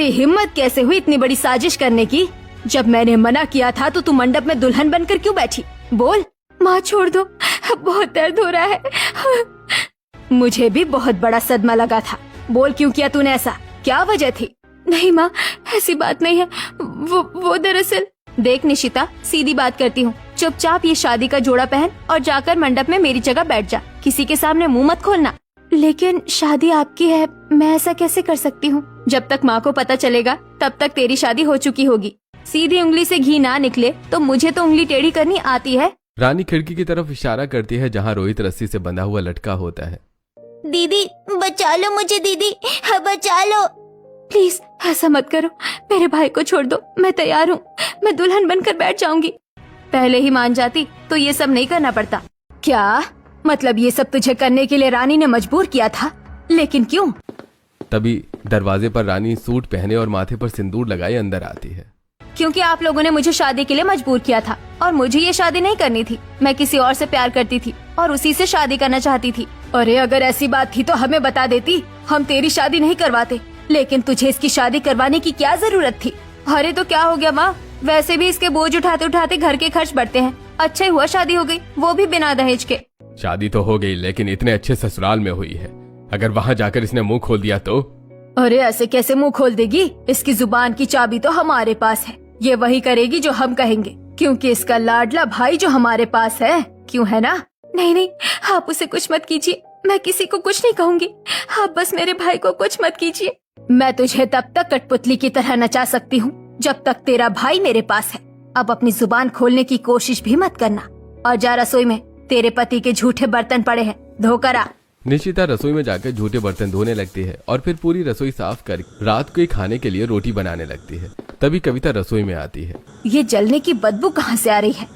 तेरी हिम्मत कैसे हुई इतनी बड़ी साजिश करने की? जब मैंने मना किया था तो तू मंडप में दुल्हन बनकर क्यों बैठी? बोल। माँ छोड़ दो, बहुत दर्द हो रहा है। मुझे भी बहुत बड़ा सदमा लगा था। बोल क्यों किया तूने ऐसा? क्या वजह थी? नहीं माँ, ऐसी बात नहीं है। वो दरअसल। देख निशिता, सीधी बात करती हूँ, चुपचाप ये शादी का जोड़ा पहन और जाकर मंडप में मेरी जगह बैठ जा। किसी के सामने मुंह मत खोलना। लेकिन शादी आपकी है, मैं ऐसा कैसे कर सकती हूँ? जब तक माँ को पता चलेगा तब तक तेरी शादी हो चुकी होगी। सीधी उंगली से घी ना निकले तो मुझे तो उंगली टेढ़ी करनी आती है। रानी खिड़की की तरफ इशारा करती है जहाँ रोहित रस्सी से बंधा हुआ लटका होता है। दीदी बचा लो मुझे, दीदी बचा लो। प्लीज ऐसा मत करो, मेरे भाई को छोड़ दो, मैं तैयार हूँ, मैं दुल्हन बनकर बैठ जाऊंगी। पहले ही मान जाती तो ये सब नहीं करना पड़ता। क्या मतलब ये सब तुझे करने के लिए रानी ने मजबूर किया था? लेकिन क्यों? तभी दरवाजे पर रानी सूट पहने और माथे पर सिंदूर लगाए अंदर आती है। क्योंकि आप लोगों ने मुझे शादी के लिए मजबूर किया था और मुझे ये शादी नहीं करनी थी। मैं किसी और से प्यार करती थी और उसी से शादी करना चाहती थी। अरे अगर ऐसी बात थी तो हमें बता देती, हम तेरी शादी नहीं करवाते। लेकिन तुझे इसकी शादी करवाने की क्या जरूरत थी? अरे तो क्या हो गया माँ, वैसे भी इसके बोझ उठाते उठाते घर के खर्च बढ़ते हैं। अच्छा हुआ शादी हो गई, वो भी बिना दहेज के। शादी तो हो गई लेकिन इतने अच्छे ससुराल में हुई है, अगर वहाँ जाकर इसने मुंह खोल दिया तो? अरे ऐसे कैसे मुंह खोल देगी? इसकी जुबान की चाबी तो हमारे पास है। ये वही करेगी जो हम कहेंगे, क्योंकि इसका लाडला भाई जो हमारे पास है। क्यों है ना? नहीं नहीं, आप उसे कुछ मत कीजिए, मैं किसी को कुछ नहीं कहूँगी। आप बस मेरे भाई को कुछ मत कीजिए। मैं तुझे तब तक कठपुतली की तरह नचा सकती हूँ जब तक तेरा भाई मेरे पास है। अब अपनी जुबान खोलने की कोशिश भी मत करना। और जा रसोई में, तेरे पति के झूठे बर्तन पड़े हैं, धोकर आ। निशिता रसोई में जाकर झूठे बर्तन धोने लगती है और फिर पूरी रसोई साफ कर रात के खाने के लिए रोटी बनाने लगती है। तभी कविता रसोई में आती है। ये जलने की बदबू कहाँ से आ रही है?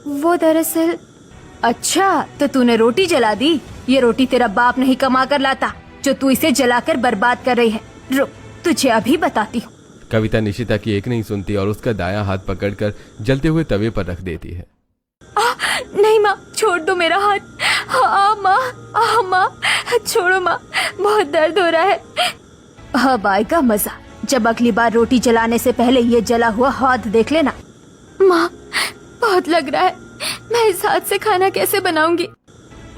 वो दरअसल। अच्छा तो तूने रोटी जला दी। ये रोटी तेरा बाप नहीं कमा कर लाता जो तू इसे जलाकर बर्बाद कर रही है। रुक, तुझे अभी बताती हूँ। कविता निशिता की एक नहीं सुनती और उसका दायां हाथ पकड़कर जलते हुए तवे पर रख देती है। नहीं माँ, छोड़ दो मेरा हाथ। माँ छोड़ो माँ, बहुत दर्द हो रहा है। अब आएगा मजा जब अगली बार रोटी जलाने से पहले ये जला हुआ हाथ देख लेना। माँ बहुत लग रहा है, मैं इस हाथ से खाना कैसे बनाऊंगी?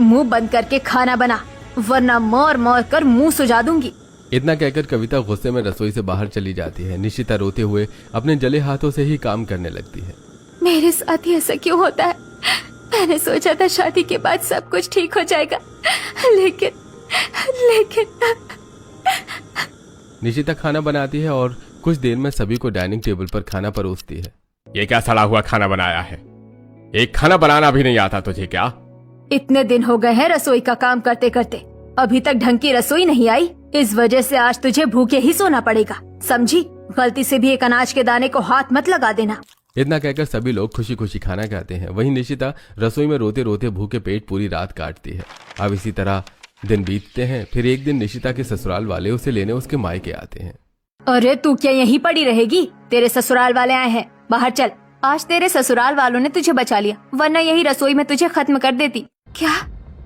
मुंह बंद करके खाना बना, वरना मोर मोर कर मुंह सुजा दूंगी। इतना कहकर कविता गुस्से में रसोई से बाहर चली जाती है। निशिता रोते हुए अपने जले हाथों से ही काम करने लगती है। मेरे साथ ही ऐसा क्यों होता है? मैंने सोचा था शादी के बाद सब कुछ ठीक हो जाएगा, लेकिन निशिता खाना बनाती है और कुछ देर में सभी को डाइनिंग टेबल पर खाना परोसती है। ये क्या सड़ा हुआ खाना बनाया है? एक खाना बनाना भी नहीं आता तुझे क्या? इतने दिन हो गए हैं रसोई का काम करते करते, अभी तक ढंग की रसोई नहीं आई। इस वजह से आज तुझे भूखे ही सोना पड़ेगा, समझी? गलती से भी एक अनाज के दाने को हाथ मत लगा देना। इतना कहकर सभी लोग खुशी खुशी खाना खाते हैं। वहीं निशिता रसोई में रोते रोते भूखे पेट पूरी रात काटती है। अब इसी तरह दिन बीतते हैं। फिर एक दिन निशिता के ससुराल वाले उसे लेने उसके मायके आते हैं। अरे तू क्या यहीं पड़ी रहेगी? तेरे ससुराल वाले आए हैं, बाहर चल। आज तेरे ससुराल वालों ने तुझे बचा लिया, वरना यही रसोई में तुझे खत्म कर देती। क्या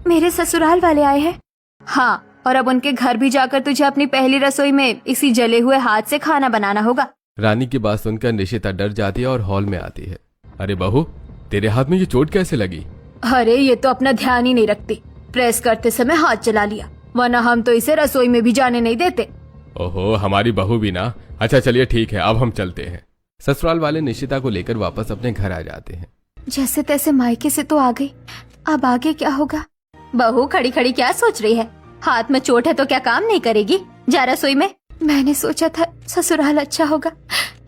मेरे ससुराल वाले आए हैं? हाँ, और अब उनके घर भी जाकर तुझे अपनी पहली रसोई में इसी जले हुए हाथ से खाना बनाना होगा। रानी की बात सुनकर निशिता डर जाती है और हॉल में आती है। अरे बहू, तेरे हाथ में ये चोट कैसे लगी? अरे ये तो अपना ध्यान ही नहीं रखती, प्रेस करते समय हाथ चला लिया, वरना हम तो इसे रसोई में भी जाने नहीं देते। ओहो, हमारी बहू भी ना। अच्छा चलिए ठीक है, अब हम चलते हैं। ससुराल वाले निशिता को लेकर वापस अपने घर आ जाते हैं। जैसे तैसे मायके से तो आ गई, अब आगे क्या होगा? बहू खड़ी खड़ी क्या सोच रही है? हाथ में चोट है तो क्या काम नहीं करेगी? जा रसोई में। मैंने सोचा था ससुराल अच्छा होगा,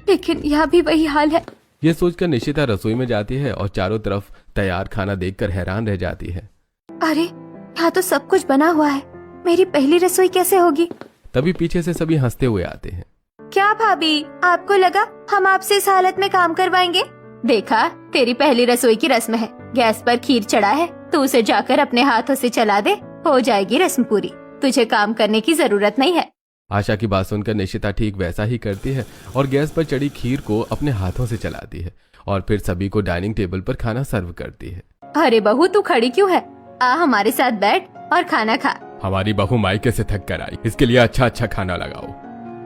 लेकिन यहाँ भी वही हाल है। ये सोचकर निशिता रसोई में जाती है और चारों तरफ तैयार खाना देखकर हैरान रह जाती है। अरे यहाँ तो सब कुछ बना हुआ है, मेरी पहली रसोई कैसे होगी? तभी पीछे से सभी हंसते हुए आते हैं। क्या भाभी, आपको लगा हम आपसे इस हालत में काम करवाएंगे? देखा, तेरी पहली रसोई की रस्म है। गैस पर खीर चढ़ा है, तो उसे जाकर अपने हाथों से चला दे, हो जाएगी रस्म पूरी। तुझे काम करने की जरूरत नहीं है। आशा की बात सुनकर निशिता ठीक वैसा ही करती है और गैस पर चढ़ी खीर को अपने हाथों से चलाती है और फिर सभी को डाइनिंग टेबल पर खाना सर्व करती है। अरे बहू, तू खड़ी क्यों है? आ हमारे साथ बैठ और खाना खा। हमारी बहू मायके से थक कर आई, इसके लिए अच्छा अच्छा खाना लगाओ।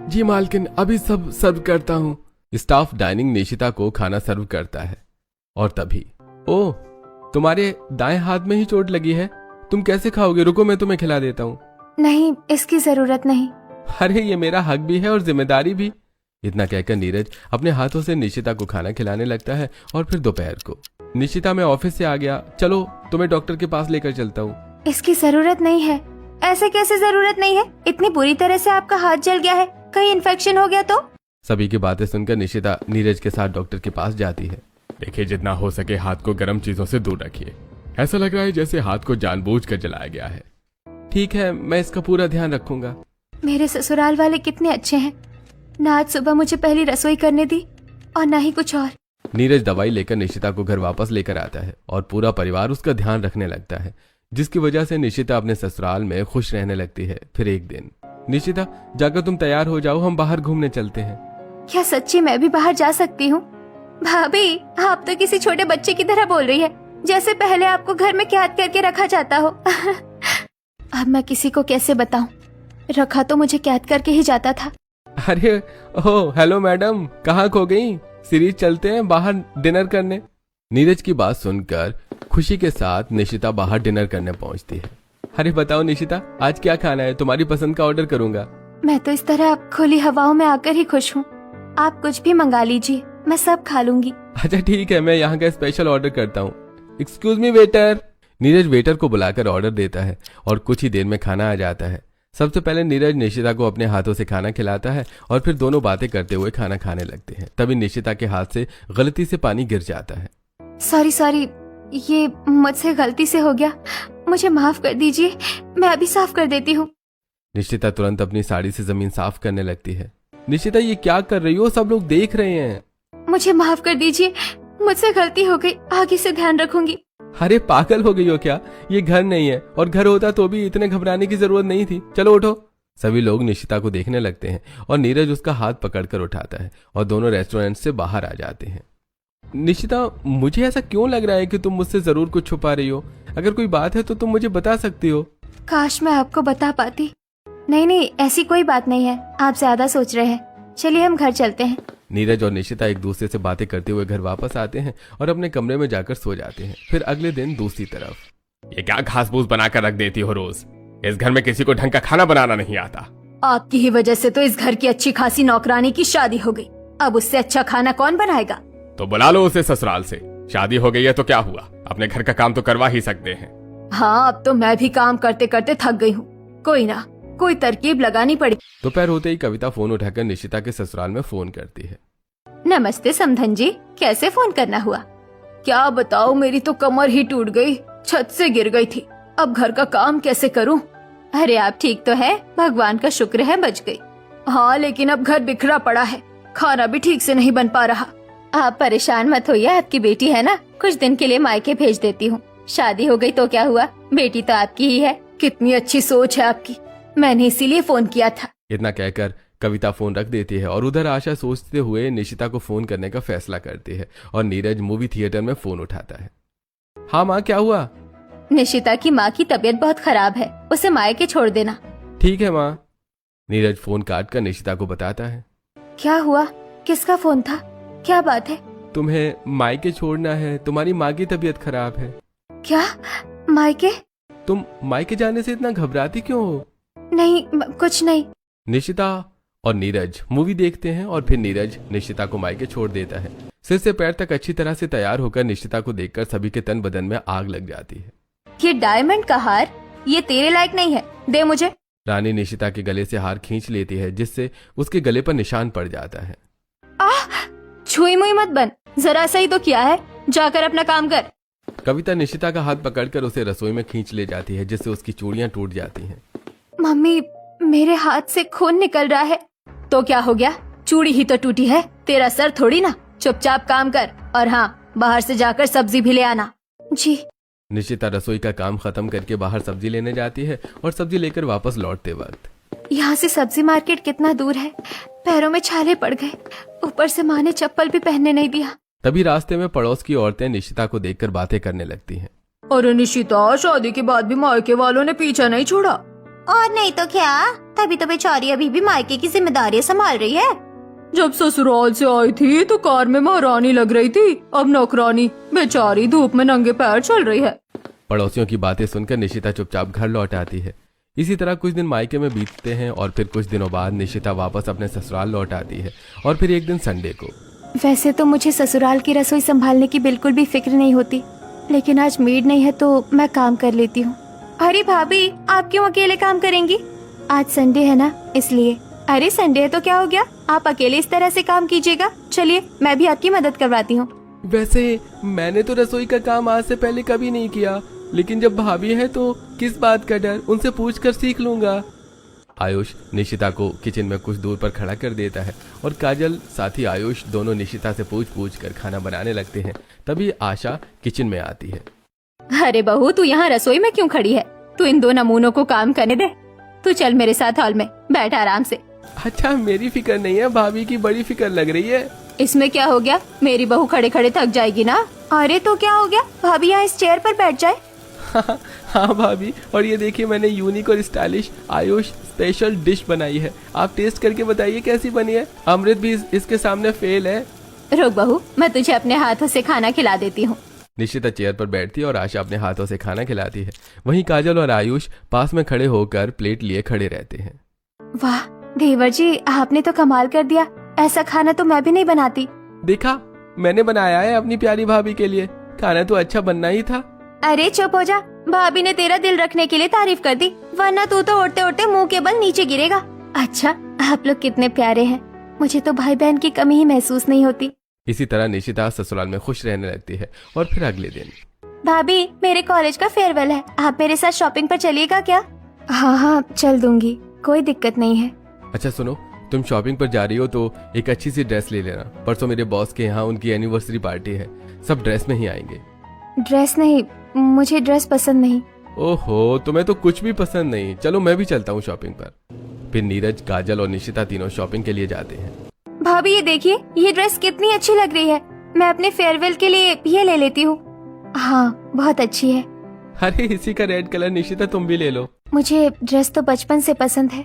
जी मालकिन, अभी सब सर्व करता हूँ। स्टाफ डाइनिंग निशिता को खाना सर्व करता है और तभी, ओह, तुम्हारे दाएं हाथ में ही चोट लगी है, तुम कैसे खाओगे? रुको मैं तुम्हें खिला देता हूँ। नहीं, इसकी जरूरत नहीं। अरे ये मेरा हक भी है और जिम्मेदारी भी। इतना कहकर नीरज अपने हाथों से निशिता को खाना खिलाने लगता है। और फिर दोपहर को, निशिता मैं ऑफिस से आ गया, चलो तुम्हें डॉक्टर के पास लेकर चलता हूँ। इसकी जरूरत नहीं है। ऐसे कैसे जरूरत नहीं है? इतनी बुरी तरह से आपका हाथ जल गया है, कहीं इन्फेक्शन हो गया तो? सभी की बातें सुनकर निशिता नीरज के साथ डॉक्टर के पास जाती है। देखिए, जितना हो सके हाथ को गर्म चीजों से दूर रखिए। ऐसा लग रहा है जैसे हाथ को जानबूझकर जलाया गया है। ठीक है, मैं इसका पूरा ध्यान रखूंगा। मेरे ससुराल वाले कितने अच्छे हैं, ना आज सुबह मुझे पहली रसोई करने दी और ना ही कुछ और। नीरज दवाई लेकर निशिता को घर वापस लेकर आता है और पूरा परिवार उसका ध्यान रखने लगता है, जिसकी वजह से निशिता अपने ससुराल में खुश रहने लगती है। फिर एक दिन, निशिता जाकर तुम तैयार हो जाओ, हम बाहर घूमने चलते हैं। क्या सच्ची मैं भी बाहर जा सकती हूँ? भाभी, आप तो किसी छोटे बच्चे की तरह बोल रही है, जैसे पहले आपको घर में कैद करके रखा जाता हो। अब मैं किसी को कैसे बताऊं? रखा तो मुझे कैद करके ही जाता था। अरे ओह, हेलो मैडम, कहाँ खो गई? सीरीज चलते हैं बाहर डिनर करने। नीरज की बात सुनकर खुशी के साथ निशिता बाहर डिनर करने पहुंचती है। अरे बताओ निशिता, आज क्या खाना है? तुम्हारी पसंद का ऑर्डर करूंगा। मैं तो इस तरह खुली हवाओं में आकर ही खुश हूँ। आप कुछ भी मंगा लीजिए, मैं सब खा लूंगी। अच्छा ठीक है, मैं यहाँ का स्पेशल ऑर्डर करता हूँ। Excuse me waiter. Neeraj waiter को बुलाकर ऑर्डर देता है और कुछ ही देर में खाना आ जाता है। सबसे पहले नीरज निशिता को अपने हाथों से खाना खिलाता है और फिर दोनों बातें करते हुए खाना खाने लगते हैं। तभी निशिता के हाथ से गलती से पानी गिर जाता है। सॉरी, ये मुझसे गलती से हो गया, मुझे माफ कर दीजिए, मैं अभी साफ कर देती हूँ। निशिता तुरंत अपनी साड़ी से जमीन साफ करने लगती है। निशिता, ये क्या कर रही हो? सब लोग देख रहे हैं। मुझे माफ कर दीजिए, मुझसे गलती हो गई, आगे से ध्यान रखूंगी। अरे पागल हो गई हो क्या? ये घर नहीं है, और घर होता तो भी इतने घबराने की जरूरत नहीं थी। चलो उठो। सभी लोग निशिता को देखने लगते हैं और नीरज उसका हाथ पकड़कर उठाता है और दोनों रेस्टोरेंट से बाहर आ जाते हैं। निशिता, मुझे ऐसा क्यों लग रहा है कि तुम मुझसे जरूर कुछ छुपा रही हो? अगर कोई बात है तो तुम मुझे बता सकती हो। काश मैं आपको बता पाती। नहीं, ऐसी कोई बात नहीं है, आप ज्यादा सोच रहे हैं। चलिए हम घर चलते हैं। नीरज और निशिता एक दूसरे से बातें करते हुए घर वापस आते हैं और अपने कमरे में जाकर सो जाते हैं। फिर अगले दिन दूसरी तरफ, ये क्या घास फूस बनाकर रख देती हो रोज? इस घर में किसी को ढंग का खाना बनाना नहीं आता। आपकी ही वजह से तो इस घर की अच्छी खासी नौकरानी की शादी हो गई, अब उससे अच्छा खाना कौन बनाएगा? तो बुला लो उसे ससुराल से। शादी हो गई है तो क्या हुआ, अपने घर का काम तो करवा ही सकते हैं। हाँ, अब तो मैं भी काम करते करते थक गई हूँ, कोई ना कोई तरकीब लगानी पड़ी। दोपहर होते ही कविता फोन उठाकर निशिता के ससुराल में फोन करती है। नमस्ते समधन जी, कैसे फोन करना हुआ? क्या बताओ, मेरी तो कमर ही टूट गई, छत से गिर गई थी, अब घर का काम कैसे करूं? अरे आप ठीक तो है? भगवान का शुक्र है बच गई। हाँ, लेकिन अब घर बिखरा पड़ा है, खाना भी ठीक से नहीं बन पा रहा। आप परेशान मत होइए, आपकी बेटी है ना, कुछ दिन के लिए मायके भेज देती हूँ। शादी हो गई तो क्या हुआ, बेटी तो आपकी ही है। कितनी अच्छी सोच है आपकी, मैंने इसीलिए फोन किया था। इतना कहकर कविता फोन रख देती है और उधर आशा सोचते हुए निशिता को फोन करने का फैसला करती है और नीरज मूवी थिएटर में फोन उठाता है। हाँ माँ, क्या हुआ? निशिता की माँ की तबीयत बहुत खराब है, उसे मायके छोड़ देना। ठीक है माँ। नीरज फोन काट कर निशिता को बताता है। क्या हुआ? किसका फोन था? क्या बात है? तुम्हें मायके छोड़ना है, तुम्हारी माँ की तबीयत खराब है। क्या? मायके? तुम मायके जाने से इतना घबराती क्यों हो? नहीं, कुछ नहीं। निशिता और नीरज मूवी देखते हैं और फिर नीरज निशिता को मायके छोड़ देता है। सिर से पैर तक अच्छी तरह से तैयार होकर निशिता को देखकर सभी के तन बदन में आग लग जाती है। ये डायमंड का हार, ये तेरे लायक नहीं है, दे मुझे। रानी निशिता के गले से हार खींच लेती है, जिससे उसके गले पर निशान पड़ जाता है। छुई मुई मत बन, जरा सही तो किया है, जाकर अपना काम कर। कविता निशिता का हाथ पकड़कर उसे रसोई में खींच ले जाती है, जिससे उसकी चूड़ियां टूट जाती हैं। मम्मी, मेरे हाथ से खून निकल रहा है। तो क्या हो गया, चूड़ी ही तो टूटी है, तेरा सर थोड़ी ना। चुपचाप काम कर, और हाँ, बाहर से जाकर सब्जी भी ले आना। जी। निशिता रसोई का काम खत्म करके बाहर सब्जी लेने जाती है और सब्जी लेकर वापस लौटते वक्त, यहाँ से सब्जी मार्केट कितना दूर है, पैरों में छाले पड़ गए, ऊपर से माँ ने चप्पल भी पहनने नहीं दिया। तभी रास्ते में पड़ोस की औरतें निशिता को देखकर बातें करने लगती हैं। अरे निशिता, शादी के बाद भी मायके वालों ने पीछा नहीं छोड़ा, और नहीं तो क्या, तभी तो बेचारी अभी भी मायके की जिम्मेदारी संभाल रही है। जब ससुराल से आई थी तो कार में महारानी लग रही थी, अब नौकरानी। बेचारी धूप में नंगे पैर चल रही है। पड़ोसियों की बातें सुनकर निशिता चुपचाप घर लौट आती है। इसी तरह कुछ दिन मायके में बीतते हैं और फिर कुछ दिनों बाद निशिता वापस अपने ससुराल लौट आती है। और फिर एक दिन संडे को। वैसे तो मुझे ससुराल की रसोई संभालने की बिल्कुल भी फिक्र नहीं होती, लेकिन आज मेड नहीं है तो मैं काम कर लेती हूँ। अरे भाभी, आप क्यों अकेले काम करेंगी? आज संडे है ना, इसलिए। अरे संडे है तो क्या हो गया, आप अकेले इस तरह से काम कीजिएगा। चलिए मैं भी आपकी मदद करवाती हूँ। वैसे मैंने तो रसोई का काम आज से पहले कभी नहीं किया, लेकिन जब भाभी है तो किस बात का डर, उनसे पूछकर सीख लूंगा। आयुष निशिता को किचन में कुछ दूर पर खड़ा कर देता है और काजल साथी आयुष दोनों निशिता से पूछ कर खाना बनाने लगते हैं। तभी आशा किचन में आती है। अरे बहू, तू यहाँ रसोई में क्यों खड़ी है? तू इन दो नमूनों को काम करने दे। तू चल मेरे साथ हॉल में बैठ आराम से। अच्छा, मेरी फिक्र नहीं है, भाभी की बड़ी फिक्र लग रही है। इसमें क्या हो गया, मेरी बहू खड़े खड़े थक जाएगी ना। अरे तो क्या हो गया, भाभी यहाँ इस चेयर पर बैठ जाए। हाँ भाभी, और ये देखिए मैंने यूनिक और स्टाइलिश आयुष स्पेशल डिश बनाई है। आप टेस्ट करके बताइए कैसी बनी है। अमृत भी इसके सामने फेल है। रुक बहू, मैं तुझे अपने हाथों से खाना खिला देती हूँ। निशिता चेयर पर बैठती है और आशा अपने हाथों से खाना खिलाती है। वहीं काजल और आयुष पास में खड़े होकर प्लेट लिए खड़े रहते हैं। वाह देवर जी, आपने तो कमाल कर दिया। ऐसा खाना तो मैं भी नहीं बनाती। देखा, मैंने बनाया है अपनी प्यारी भाभी के लिए। खाना तो अच्छा बनना ही था। अरे चुप हो जा, भाभी ने तेरा दिल रखने के लिए तारीफ कर दी, वरना तू तो उड़ते उड़ते मुंह के बल नीचे गिरेगा। अच्छा, आप लोग कितने प्यारे हैं, मुझे तो भाई बहन की कमी ही महसूस नहीं होती। इसी तरह निशिता ससुराल में खुश रहने लगती है। और फिर अगले दिन, भाभी मेरे कॉलेज का फेयरवेल है, आप मेरे साथ शॉपिंग पर चलिएगा क्या? हाँ चल दूंगी, कोई दिक्कत नहीं है। अच्छा सुनो, तुम शॉपिंग पर जा रही हो तो एक अच्छी सी ड्रेस ले लेना। परसों मेरे बॉस के यहाँ उनकी एनिवर्सरी पार्टी है, सब ड्रेस में ही आएंगे। ड्रेस नहीं, मुझे ड्रेस पसंद नहीं। ओहो, तुम्हें तो कुछ भी पसंद नहीं। चलो मैं भी चलता हूँ शॉपिंग पर। फिर नीरज, काजल और निशिता तीनों शॉपिंग के लिए जाते हैं। भाभी ये देखिए, ये ड्रेस कितनी अच्छी लग रही है, मैं अपने फेयरवेल के लिए ये ले लेती हूँ। हाँ बहुत अच्छी है। अरे इसी का रेड कलर निशिता, तुम भी ले लो। मुझे ड्रेस तो बचपन से पसंद है,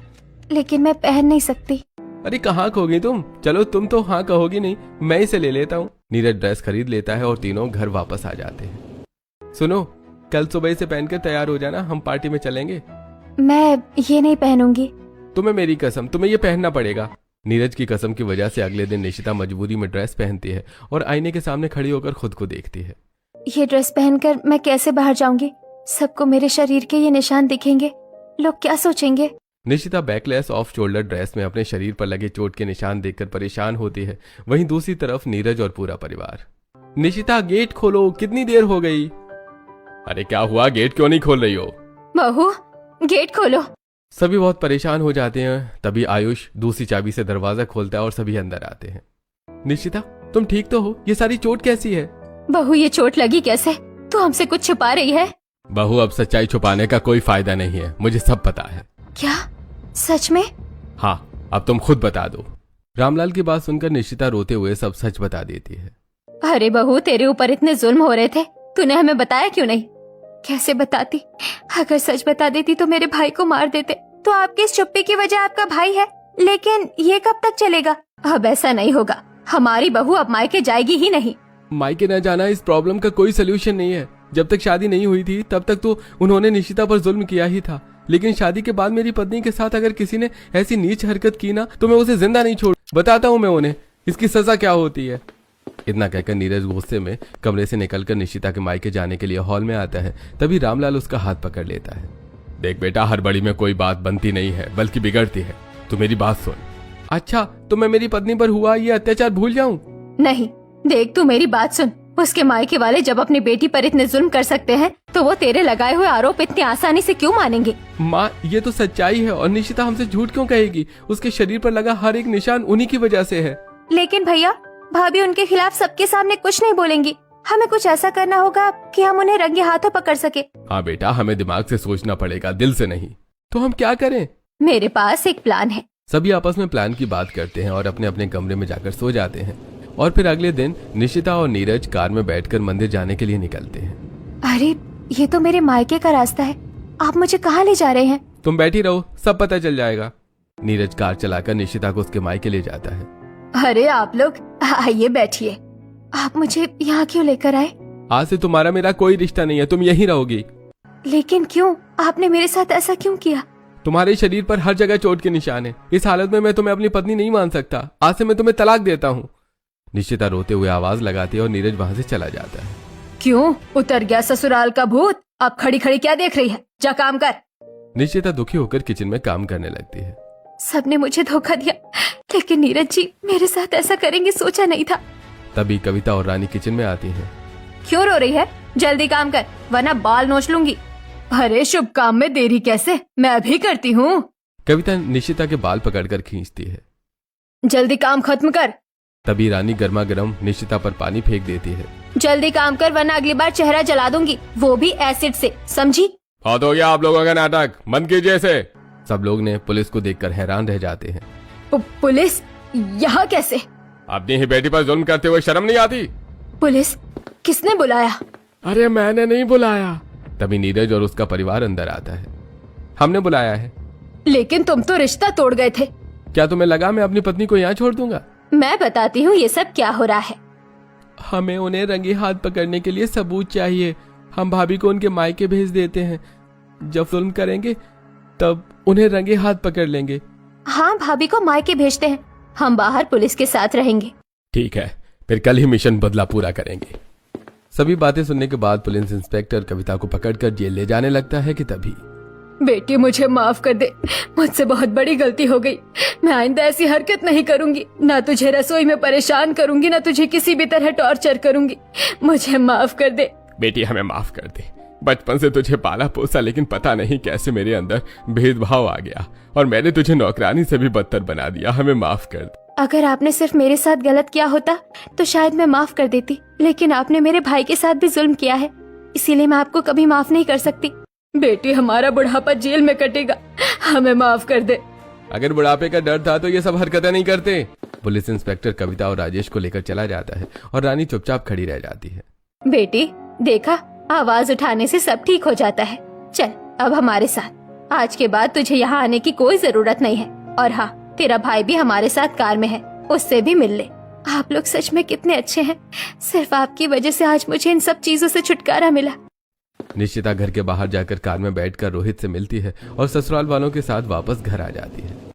लेकिन मैं पहन नहीं सकती। अरे कहाँ खोगी तुम? चलो तुम तो हाँ कहोगी नहीं, मैं इसे ले लेता हूँ। नीरज ड्रेस खरीद लेता है और तीनों घर वापस आ जाते हैं। सुनो, कल सुबह से पहनकर तैयार हो जाना, हम पार्टी में चलेंगे। मैं ये नहीं पहनूंगी। तुम्हें मेरी कसम, तुम्हें ये पहनना पड़ेगा। नीरज की कसम की वजह से अगले दिन निशिता मजबूरी में ड्रेस पहनती है और आईने के सामने खड़ी होकर खुद को देखती है। ये ड्रेस पहनकर मैं कैसे बाहर जाऊंगी? सबको मेरे शरीर के ये निशान दिखेंगे, लोग क्या सोचेंगे? Nishita backless off shoulder dress में अपने शरीर पर लगे चोट के निशान देखकर परेशान होती है। वहीं दूसरी तरफ नीरज और पूरा परिवार। निशिता गेट खोलो, कितनी देर हो गई? अरे क्या हुआ, गेट क्यों नहीं खोल रही हो? बहू गेट खोलो। सभी बहुत परेशान हो जाते हैं। तभी आयुष दूसरी चाबी से दरवाजा खोलता है और सभी अंदर आते हैं। निशिता तुम ठीक तो हो? ये सारी चोट कैसी है? बहू ये चोट लगी कैसे? तू हमसे कुछ छुपा रही है? बहू अब सच्चाई छुपाने का कोई फायदा नहीं है, मुझे सब पता है। क्या सच में? हाँ, अब तुम खुद बता दो। रामलाल की बात सुनकर निशिता रोते हुए सब सच बता देती है। अरे बहू, तेरे ऊपर इतने जुल्म हो रहे थे, तूने हमें बताया क्यों नहीं? कैसे बताती? अगर सच बता देती तो मेरे भाई को मार देते। तो आपकी इस चुप्पी की वजह आपका भाई है, लेकिन ये कब तक चलेगा? अब ऐसा नहीं होगा, हमारी बहू अब मायके जाएगी ही नहीं। मायके न जाना इस प्रॉब्लम का कोई सोल्यूशन नहीं है। जब तक शादी नहीं हुई थी तब तक तो उन्होंने निशिता पर जुल्म किया ही था, लेकिन शादी के बाद मेरी पत्नी के साथ अगर किसी ने ऐसी नीच हरकत की ना तो मैं उसे जिंदा नहीं छोड़। बताता हूँ मैं उन्हें इसकी सजा क्या होती है। इतना कहकर नीरज गुस्से में कमरे से निकलकर निशिता के मायके जाने के लिए हॉल में आता है। तभी रामलाल उसका हाथ पकड़ लेता है। देख बेटा, हड़बड़ी में कोई बात बनती नहीं है बल्कि बिगड़ती है। तू मेरी बात सुन। अच्छा, तो मैं मेरी पत्नी पर हुआ ये अत्याचार भूल जाऊं? नहीं, देख तू मेरी बात सुन। उसके मायके वाले जब अपनी बेटी पर इतने जुल्म कर सकते हैं तो वो तेरे लगाए हुए आरोप इतनी आसानी से क्यों मानेंगे? माँ, ये तो सच्चाई है और निशिता हमसे झूठ क्यों कहेगी? उसके शरीर पर लगा हर एक निशान उन्हीं की वजह से है। लेकिन भैया, भाभी उनके खिलाफ सबके सामने कुछ नहीं बोलेंगी। हमें कुछ ऐसा करना होगा कि हम उन्हें रंगे हाथों पकड़ सके। हाँ बेटा, हमें दिमाग से सोचना पड़ेगा, दिल से नहीं। तो हम क्या करें? मेरे पास एक प्लान है। सभी आपस में प्लान की बात करते हैं और अपने अपने कमरे में जाकर सो जाते हैं। और फिर अगले दिन निशिता और नीरज कार में बैठकर मंदिर जाने के लिए निकलते हैं। अरे ये तो मेरे मायके का रास्ता है, आप मुझे कहाँ ले जा रहे हैं? तुम बैठी रहो, सब पता चल जाएगा। नीरज कार चलाकर निशिता को उसके मायके ले जाता है। अरे आप लोग आइए बैठिए। आप मुझे यहाँ क्यों लेकर आए? आज से तुम्हारा मेरा कोई रिश्ता नहीं है, तुम यहीं रहोगी। लेकिन क्यों? आपने मेरे साथ ऐसा क्यों किया? तुम्हारे शरीर पर हर जगह चोट के निशान है। इस हालत में मैं तुम्हें अपनी पत्नी नहीं मान सकता। आज से मैं तुम्हें तलाक देता हूँ। निशिता रोते हुए आवाज लगाती है और नीरज वहां से चला जाता है। क्यों? उतर गया ससुराल का भूत? अब खड़ी खड़ी क्या देख रही है? जा काम कर। निशिता दुखी होकर किचन में काम करने लगती है। सबने मुझे धोखा दिया, लेकिन नीरज जी मेरे साथ ऐसा करेंगे सोचा नहीं था। तभी कविता और रानी किचन में आती हैं। क्यों रो रही है? जल्दी काम कर वरना बाल नोच लूंगी। अरे शुभ काम में देरी कैसे, मैं अभी करती हूँ। कविता निशिता के बाल पकड़कर खींचती है। जल्दी काम खत्म कर। तभी रानी गर्मा गर्म निशिता पर पानी फेंक देती है। जल्दी काम कर वरना अगली बार चेहरा जला दूंगी, वो भी एसिड से, समझी? बहुत हो गया आप लोगों का नाटक, बंद कीजिए इसे। सब लोग ने पुलिस को देखकर हैरान रह जाते हैं। पुलिस यहाँ कैसे? अपनी ही बेटी पर जुल्म करते हुए शर्म नहीं आती? पुलिस? किसने बुलाया? अरे मैंने नहीं बुलाया। तभी नीरज और उसका परिवार अंदर आता है। हमने बुलाया है। लेकिन तुम तो रिश्ता तोड़ गए थे। क्या तुम्हें लगा मैं अपनी पत्नी को यहाँ छोड़ दूंगा? मैं बताती हूँ ये सब क्या हो रहा है। हमें उन्हें रंगे हाथ पकड़ने के लिए सबूत चाहिए। हम भाभी को उनके मायके भेज देते हैं। जब जुल्म करेंगे तब उन्हें रंगे हाथ पकड़ लेंगे। हाँ, भाभी को मायके भेजते हैं, हम बाहर पुलिस के साथ रहेंगे। ठीक है, फिर कल ही मिशन बदला पूरा करेंगे। सभी बातें सुनने के बाद पुलिस इंस्पेक्टर कविता को पकड़कर जेल ले जाने लगता है कि तभी बेटी मुझे माफ कर दे, मुझसे बहुत बड़ी गलती हो गई। मैं आइंदा ऐसी हरकत नहीं करूंगी, ना तुझे रसोई में परेशान करूंगी, ना तुझे किसी भी तरह टॉर्चर करूंगी। मुझे माफ कर दे। बेटी हमें माफ कर दे। बचपन से तुझे पाला पोसा, लेकिन पता नहीं कैसे मेरे अंदर भेदभाव आ गया और मैंने तुझे नौकरानी से भी बदतर बना दिया। हमें माफ कर दे। अगर आपने सिर्फ मेरे साथ गलत किया होता तो शायद मैं माफ कर देती, लेकिन आपने मेरे भाई के साथ भी जुल्म किया है, इसीलिए मैं आपको कभी माफ नहीं कर सकती। बेटी हमारा बुढ़ापा जेल में कटेगा, हमें माफ कर दे। अगर बुढ़ापे का डर था तो ये सब हरकतें नहीं करते। पुलिस इंस्पेक्टर कविता और राजेश को लेकर चला जाता है और रानी चुपचाप खड़ी रह जाती है। बेटी देखा, आवाज उठाने से सब ठीक हो जाता है। चल अब हमारे साथ। आज के बाद तुझे यहाँ आने की कोई जरूरत नहीं है। और हाँ, तेरा भाई भी हमारे साथ कार में है, उससे भी मिल ले। आप लोग सच में कितने अच्छे हैं। सिर्फ आपकी वजह से आज मुझे इन सब चीजों से छुटकारा मिला। निशिता घर के बाहर जाकर कार में बैठकर रोहित से मिलती है और ससुराल वालों के साथ वापस घर आ जाती है।